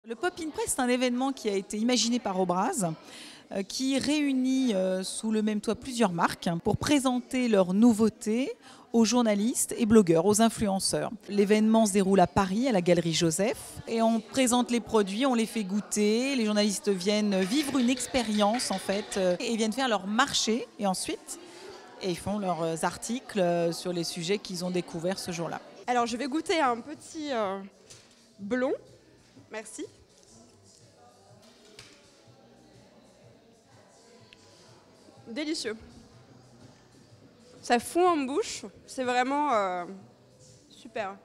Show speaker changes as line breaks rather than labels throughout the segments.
Le Pop-in Press, c'est un événement qui a été imaginé par Obraz, qui réunit sous le même toit plusieurs marques pour présenter leurs nouveautés aux journalistes et blogueurs, aux influenceurs. L'événement se déroule à Paris, à la Galerie Joseph, et on présente les produits, on les fait goûter, les journalistes viennent vivre une expérience en fait, et viennent faire leur marché, et ensuite ils font leurs articles sur les sujets qu'ils ont découverts ce jour-là.
Alors je vais goûter un petit blond, merci. Délicieux. Ça fond en bouche, c'est vraiment super.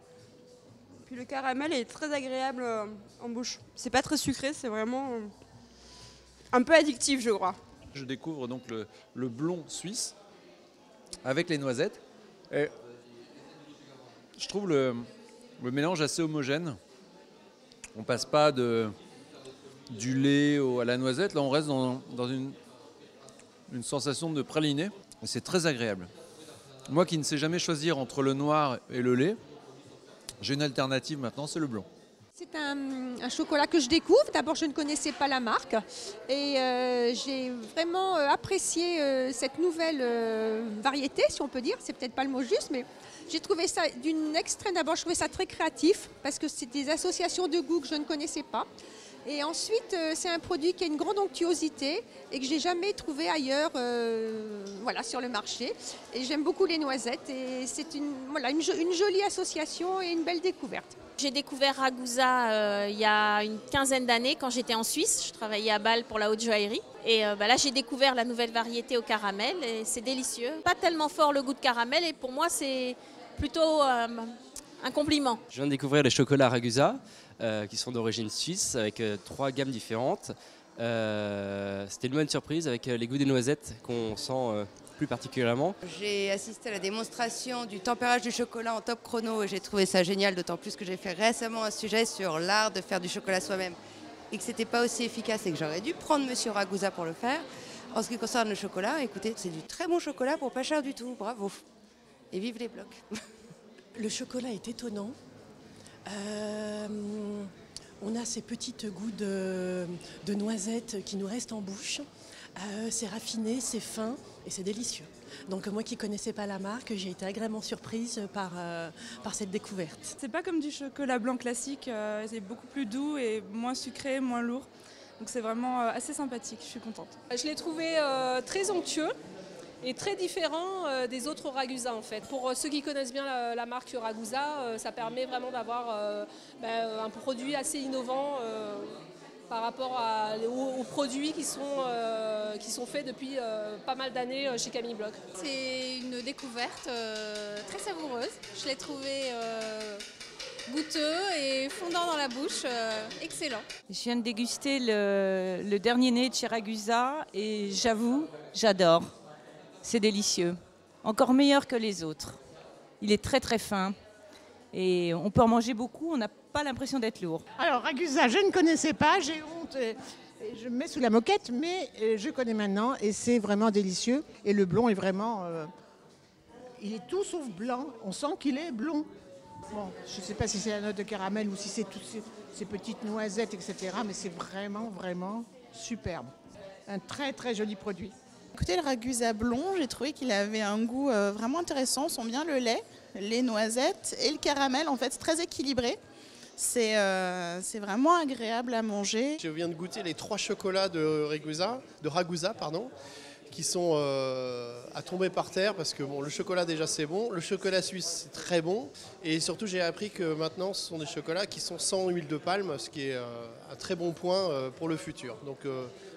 Puis le caramel est très agréable en bouche. C'est pas très sucré, c'est vraiment un peu addictif, je crois.
Je découvre donc le blond suisse avec les noisettes. Et je trouve le mélange assez homogène. On passe pas du lait à la noisette, là on reste dans une sensation de praliné. Et c'est très agréable. Moi qui ne sais jamais choisir entre le noir et le lait, j'ai une alternative maintenant, c'est le blond.
C'est un chocolat que je découvre. D'abord, je ne connaissais pas la marque et j'ai vraiment apprécié cette nouvelle variété, si on peut dire. C'est peut-être pas le mot juste, mais j'ai trouvé ça d'une extrême. D'abord, je trouvais ça très créatif parce que c'est des associations de goût que je ne connaissais pas. Et ensuite, c'est un produit qui a une grande onctuosité et que j'ai jamais trouvé ailleurs sur le marché. Et j'aime beaucoup les noisettes et c'est une jolie association et une belle découverte.
J'ai découvert Ragusa il y a une quinzaine d'années quand j'étais en Suisse. Je travaillais à Bâle pour la haute joaillerie. Et là, j'ai découvert la nouvelle variété au caramel et c'est délicieux. Pas tellement fort le goût de caramel et pour moi, c'est plutôt un compliment.
Je viens de découvrir les chocolats Ragusa qui sont d'origine suisse avec 3 gammes différentes. C'était une bonne surprise avec les goûts des noisettes qu'on sent plus particulièrement.
J'ai assisté à la démonstration du tempérage du chocolat en top chrono et j'ai trouvé ça génial, d'autant plus que j'ai fait récemment un sujet sur l'art de faire du chocolat soi-même et que c'était pas aussi efficace et que j'aurais dû prendre Monsieur Ragusa pour le faire. En ce qui concerne le chocolat, écoutez, c'est du très bon chocolat pour pas cher du tout, bravo. Et vive les blocs.
Le chocolat est étonnant. On a ces petits goûts de noisettes qui nous restent en bouche. C'est raffiné, c'est fin et c'est délicieux. Donc moi qui ne connaissais pas la marque, j'ai été agréablement surprise par cette découverte.
C'est pas comme du chocolat blanc classique, c'est beaucoup plus doux et moins sucré, moins lourd. Donc c'est vraiment assez sympathique, je suis contente.
Je l'ai trouvé très onctueux et très différent des autres Ragusa en fait. Pour ceux qui connaissent bien la marque Ragusa, ça permet vraiment d'avoir un produit assez innovant par rapport aux produits qui sont faits depuis pas mal d'années chez Camille Bloch.
C'est une découverte très savoureuse. Je l'ai trouvé goûteux et fondant dans la bouche, excellent.
Je viens de déguster le dernier né de chez Ragusa et j'avoue, j'adore. C'est délicieux. Encore meilleur que les autres. Il est très très fin et on peut en manger beaucoup, on n'a pas l'impression d'être lourd.
Alors Ragusa, je ne connaissais pas, j'ai honte, je me mets sous la moquette, mais je connais maintenant et c'est vraiment délicieux. Et le blond est vraiment, il est tout sauf blanc, on sent qu'il est blond. Bon, je ne sais pas si c'est la note de caramel ou si c'est toutes ces petites noisettes, etc. Mais c'est vraiment, vraiment superbe. Un très, très joli produit.
Écoutez, le Ragusa blond, j'ai trouvé qu'il avait un goût vraiment intéressant. On sent bien le lait, les noisettes et le caramel. En fait, c'est très équilibré. C'est vraiment agréable à manger.
Je viens de goûter les 3 chocolats de Ragusa, qui sont à tomber par terre parce que le chocolat déjà c'est bon, le chocolat suisse c'est très bon et surtout j'ai appris que maintenant ce sont des chocolats qui sont sans huile de palme, ce qui est un très bon point pour le futur. Donc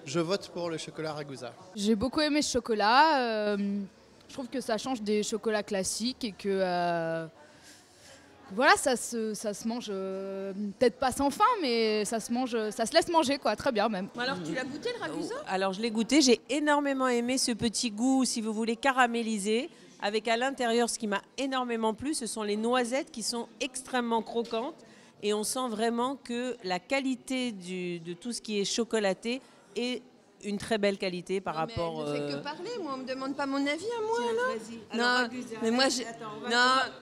je vote pour le chocolat Ragusa.
J'ai beaucoup aimé ce chocolat, je trouve que ça change des chocolats classiques et que ça se mange peut-être pas sans faim, mais ça se laisse manger quoi, très bien même.
Alors tu l'as goûté le Ragusa ?
Alors je l'ai goûté, j'ai énormément aimé ce petit goût, si vous voulez, caramélisé, avec à l'intérieur ce qui m'a énormément plu, ce sont les noisettes qui sont extrêmement croquantes et on sent vraiment que la qualité de tout ce qui est chocolaté est une très belle qualité par rapport.
Elle ne fait que parler, moi on me demande pas mon avis à moi
Alors,
non, mais moi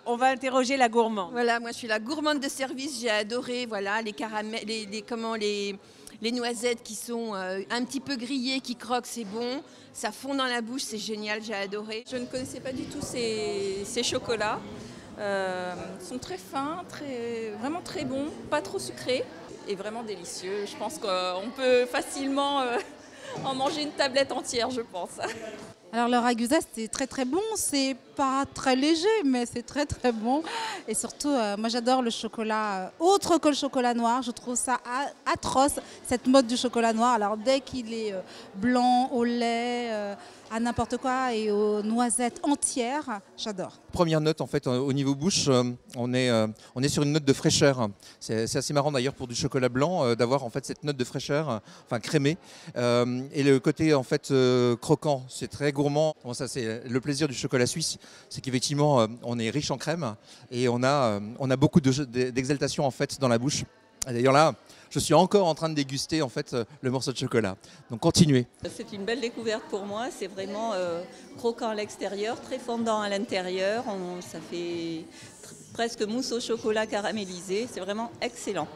on va interroger la gourmande.
Voilà, moi je suis la gourmande de service, j'ai adoré voilà les caramels, les noisettes qui sont un petit peu grillées, qui croquent, c'est bon, ça fond dans la bouche, c'est génial, j'ai adoré.
Je ne connaissais pas du tout ces chocolats. Ils sont très fins, vraiment très bons, pas trop sucrés et vraiment délicieux. Je pense qu'on peut facilement en manger une tablette entière, je pense.
Alors le ragusa, c'était très très bon, c'est pas très léger, mais c'est très très bon. Et surtout, moi j'adore le chocolat autre que le chocolat noir, je trouve ça atroce, cette mode du chocolat noir. Alors dès qu'il est blanc, au lait, à n'importe quoi et aux noisettes entières, j'adore.
Première note en fait au niveau bouche, on est sur une note de fraîcheur. C'est assez marrant d'ailleurs pour du chocolat blanc d'avoir en fait cette note de fraîcheur, enfin crémée. Et le côté en fait croquant, c'est très gourmand. Bon, ça c'est le plaisir du chocolat suisse, c'est qu'effectivement on est riche en crème et on a beaucoup d'exaltation en fait dans la bouche. D'ailleurs là, je suis encore en train de déguster en fait le morceau de chocolat. Donc continuez.
C'est une belle découverte pour moi. C'est vraiment croquant à l'extérieur, très fondant à l'intérieur. Ça fait presque mousse au chocolat caramélisé. C'est vraiment excellent.